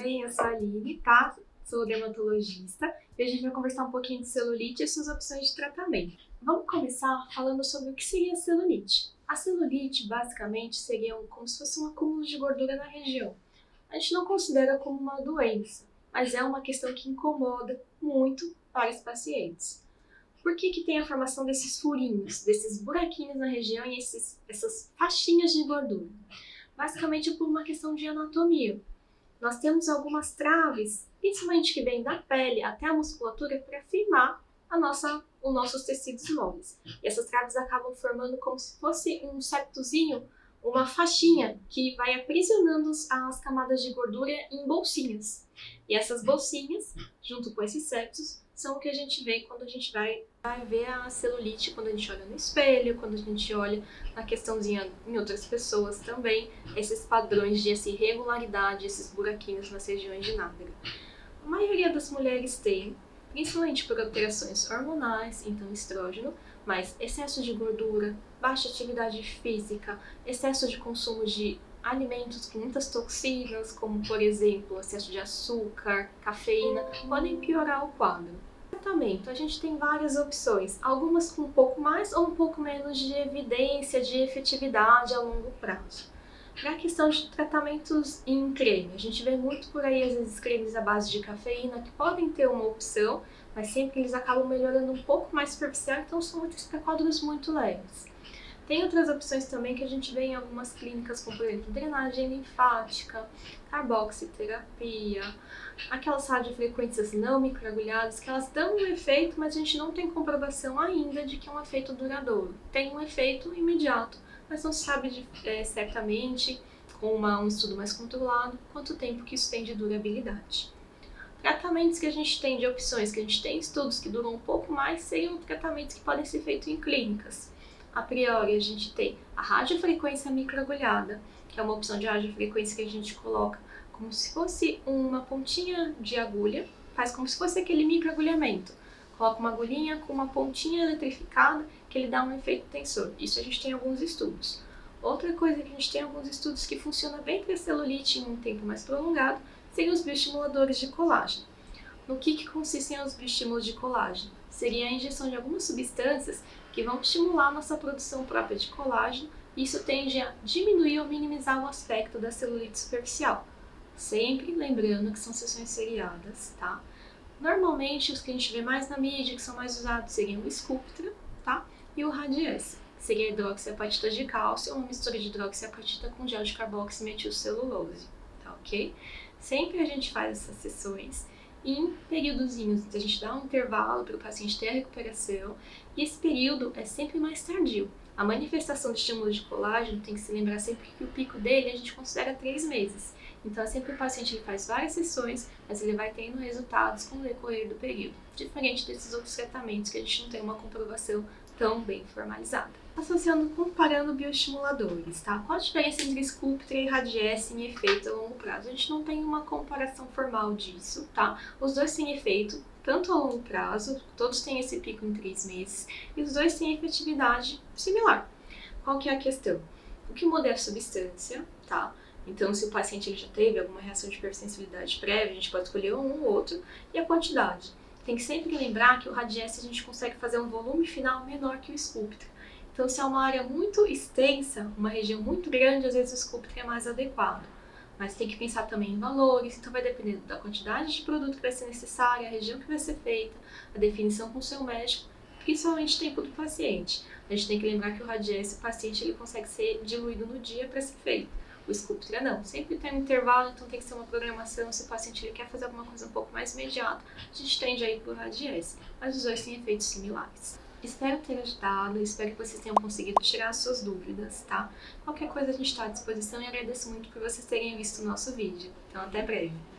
bem? Eu sou a Aline, tá? Sou dermatologista e a gente vai conversar um pouquinho de celulite e suas opções de tratamento. Vamos começar falando sobre o que seria a celulite. A celulite, basicamente, seria como se fosse um acúmulo de gordura na região. A gente não considera como uma doença, mas é uma questão que incomoda muito vários pacientes. Por que tem a formação desses furinhos, desses buraquinhos na região e essas faixinhas de gordura? Basicamente por uma questão de anatomia. Nós temos algumas traves, principalmente que vêm da pele até a musculatura, para firmar os nossos tecidos moles. E essas traves acabam formando como se fosse um septozinho, uma faixinha que vai aprisionando as camadas de gordura em bolsinhas. E essas bolsinhas, junto com esses septos, são o que a gente vê quando a gente vai ver a celulite, quando a gente olha no espelho, quando a gente olha na questãozinha em outras pessoas também, esses padrões de irregularidade, esses buraquinhos nas regiões de nádega. A maioria das mulheres tem, principalmente por alterações hormonais, então estrógeno, mas excesso de gordura, baixa atividade física, excesso de consumo de alimentos com muitas toxinas, como por exemplo excesso de açúcar, cafeína, podem piorar o quadro. Tratamento, a gente tem várias opções, algumas com um pouco mais ou um pouco menos de evidência de efetividade a longo prazo. Para a questão de tratamentos em creme, a gente vê muito por aí, às vezes, cremes à base de cafeína, que podem ter uma opção, mas sempre eles acabam melhorando um pouco mais superficial, então são úteis para quadros muito leves. Tem outras opções também que a gente vê em algumas clínicas, como por exemplo, drenagem linfática, carboxiterapia, aquelas radiofrequências não microagulhadas, que elas dão um efeito, mas a gente não tem comprovação ainda de que é um efeito duradouro. Tem um efeito imediato, mas não se sabe certamente, com um estudo mais controlado, quanto tempo que isso tem de durabilidade. Tratamentos que a gente tem de opções, que a gente tem estudos que duram um pouco mais, seriam tratamentos que podem ser feitos em clínicas. A priori, a gente tem a radiofrequência microagulhada, que é uma opção de radiofrequência que a gente coloca como se fosse uma pontinha de agulha, faz como se fosse aquele microagulhamento. Coloca uma agulhinha com uma pontinha eletrificada que ele dá um efeito tensor. Isso a gente tem alguns estudos. Outra coisa que a gente tem alguns estudos que funciona bem para celulite em um tempo mais prolongado seriam os bioestimuladores de colágeno. No que consistem os bioestímulos de colágeno? Seria a injeção de algumas substâncias que vão estimular a nossa produção própria de colágeno, e isso tende a diminuir ou minimizar o aspecto da celulite superficial. Sempre lembrando que são sessões seriadas, tá? Normalmente, os que a gente vê mais na mídia, que são mais usados, seriam o Sculptra, tá? E o Radiesse, que seria a hidroxiapatita de cálcio, ou uma mistura de hidroxiapatita com gel de carboximetilcelulose, tá ok? Sempre a gente faz essas sessões em períodozinhos, a gente dá um intervalo para o paciente ter a recuperação, e esse período é sempre mais tardio. A manifestação de estímulo de colágeno tem que se lembrar sempre que o pico dele a gente considera 3 meses. Então é sempre o paciente ele faz várias sessões, mas ele vai tendo resultados com o decorrer do período, diferente desses outros tratamentos que a gente não tem uma comprovação tão bem formalizada. Comparando bioestimuladores, tá? Qual a diferença entre Sculptra e Radiesse em efeito a longo prazo? A gente não tem uma comparação formal disso, tá? Os dois têm efeito tanto a longo prazo, todos têm esse pico em 3 meses, e os dois têm efetividade similar. Qual que é a questão? O que muda é a substância, tá? Então, se o paciente ele já teve alguma reação de hipersensibilidade prévia, a gente pode escolher um ou outro, e a quantidade. Tem que sempre lembrar que o Radiesse a gente consegue fazer um volume final menor que o Sculptra. Então, se é uma área muito extensa, uma região muito grande, às vezes o Sculptra é mais adequado. Mas tem que pensar também em valores, então vai depender da quantidade de produto que vai ser necessária, a região que vai ser feita, a definição com o seu médico, principalmente o tempo do paciente. A gente tem que lembrar que o Radiesse, o paciente ele consegue ser diluído no dia para ser feito. O Sculptra não, sempre tem um intervalo, então tem que ser uma programação. Se o paciente ele quer fazer alguma coisa um pouco mais imediata, a gente tende a ir para o Radiesse, mas os dois têm efeitos similares. Espero ter ajudado, espero que vocês tenham conseguido tirar as suas dúvidas, tá? Qualquer coisa a gente está à disposição e agradeço muito por vocês terem visto o nosso vídeo. Então até breve!